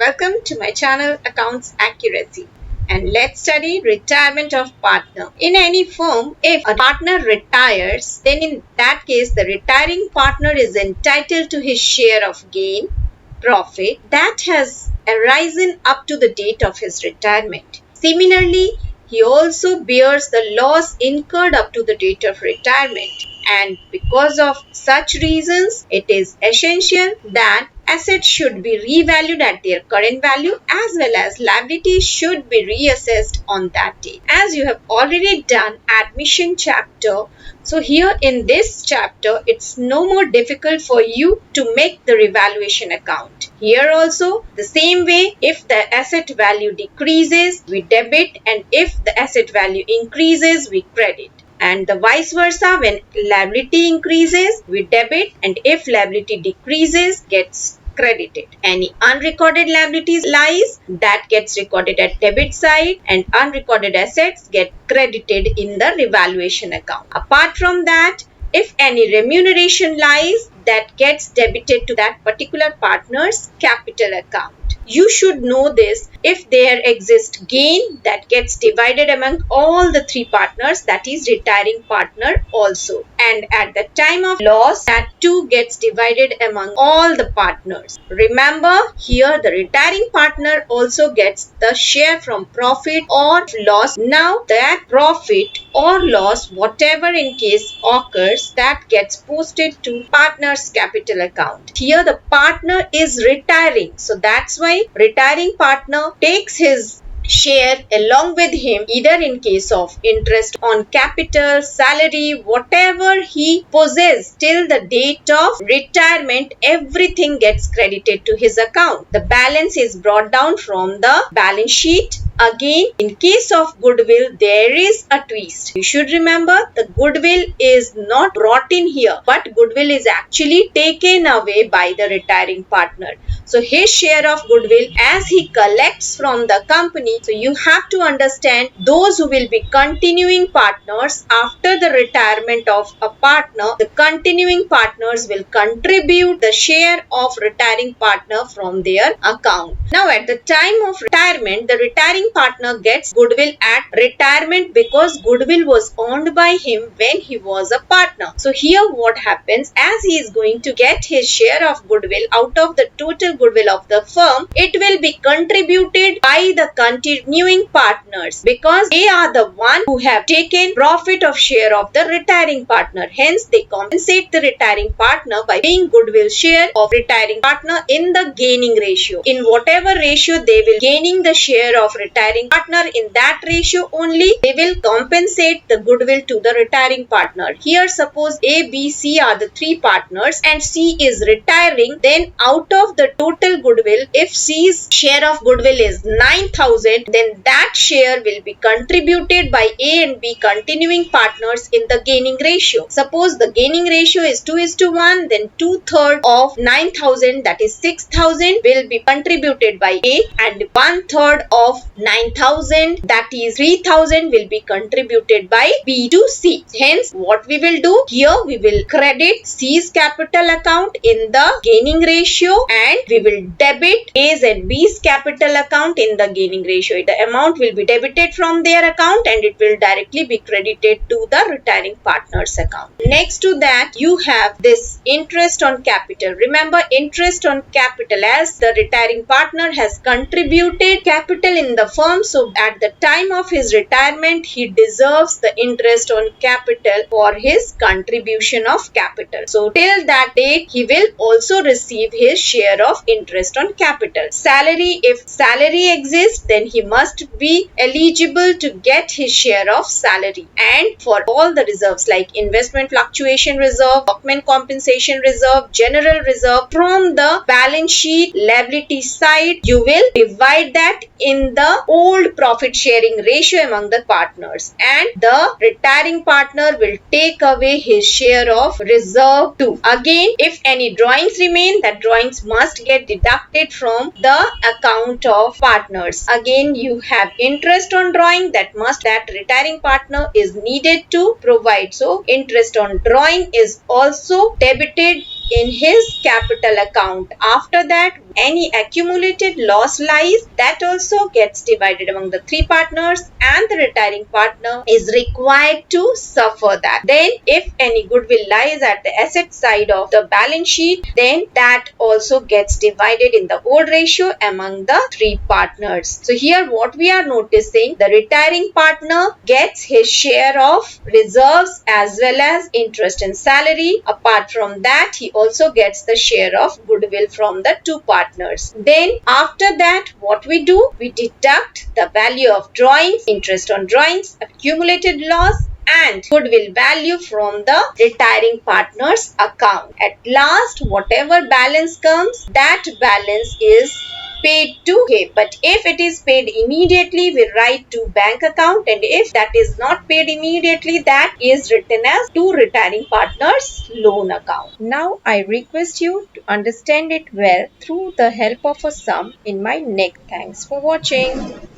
welcome to my channel Accounts Accuracy, and let's study retirement of partner. In any firm, if a partner retires, then in that case the retiring partner is entitled to his share of gain, profit that has arisen up to the date of his retirement. Similarly, he also bears the loss incurred up to the date of retirement. And because of such reasons, it is essential that assets should be revalued at their current value as well as liabilities should be reassessed on that date. As you have already done admission chapter, so here in this chapter, it's no more difficult for you to make the revaluation account. Here also, the same way, if the asset value decreases, we debit, and if the asset value increases, we credit. And the vice versa, when liability increases, we debit, and if liability decreases, gets credited. Any unrecorded liabilities lies, that gets recorded at debit side, and unrecorded assets get credited in the revaluation account. Apart from that, if any remuneration lies, that gets debited to that particular partner's capital account. You should know this. If there exists gain, that gets divided among all the three partners, that is retiring partner also. And at the time of loss, that too gets divided among all the partners. Remember, here the retiring partner also gets the share from profit or loss. Now that profit or loss, whatever in case occurs, that gets posted to partner's capital account. Here the partner is retiring, so that's why retiring partner takes his share along with him, either in case of interest on capital, salary, whatever he possesses till the date of retirement, everything gets credited to his account. The balance is brought down from the balance sheet. Again, in case of goodwill, there is a twist. You should remember the goodwill is not brought in here, but goodwill is actually taken away by the retiring partner. So his share of goodwill as he collects from the company. So you have to understand those who will be continuing partners after the retirement of a partner, the continuing partners will contribute the share of retiring partner from their account. Now at the time of retirement, the retiring partner gets goodwill at retirement because goodwill was earned by him when he was a partner. So here what happens, as he is going to get his share of goodwill out of the total goodwill of the firm, it will be contributed by the continuing partners because they are the one who have taken profit of share of the retiring partner. Hence, they compensate the retiring partner by paying goodwill share of retiring partner in the gaining ratio. In whatever ratio they will gaining the share of retiring partner, in that ratio only they will compensate the goodwill to the retiring partner. Here suppose A, B, C are the three partners and C is retiring, then out of the total goodwill, if C's share of goodwill is 9,000, then that share will be contributed by A and B continuing partners in the gaining ratio. Suppose the gaining ratio is 2:1, then 2/3 of 9,000, that is 6,000, will be contributed by A, and 1/3 of 9,000, that is 3,000, will be contributed by B to C. Hence, what we will do here, we will credit C's capital account in the gaining ratio and we will debit A's and B's capital account in the gaining ratio. The amount will be debited from their account and it will directly be credited to the retiring partner's account. Next to that, you have this interest on capital. Remember, interest on capital, as the retiring partner has contributed capital in the firm, so at the time of his retirement, he deserves the interest on capital for his contribution of capital. So till that date, he will also receive his share of interest on capital. Salary, if salary exists, then he must be eligible to get his share of salary. And for all the reserves like investment fluctuation reserve, workman compensation reserve, general reserve, from the balance sheet liability side, you will divide that in the old profit sharing ratio among the partners, and the retiring partner will take away his share of reserve too. Again, if any drawings remain, that drawings must get deducted from the account of partners. Again, you have interest on drawing that retiring partner is needed to provide. So interest on drawing is also debited in his capital account. After that, any accumulated loss lies, that also gets divided among the three partners, and the retiring partner is required to suffer that. Then if any goodwill lies at the asset side of the balance sheet, then that also gets divided in the old ratio among the three partners. So here what we are noticing, the retiring partner gets his share of reserves as well as interest and salary. Apart from that, he also gets the share of goodwill from the two partners. Then after that, what we do, we deduct the value of drawings, interest on drawings, accumulated loss, and goodwill value from the retiring partner's account. At last, whatever balance comes, that balance is paid to him. But if it is paid immediately, we write to bank account, and if that is not paid immediately, that is written as to retiring partner's loan account. Now I request you to understand it well through the help of a sum in my next. Thanks for watching.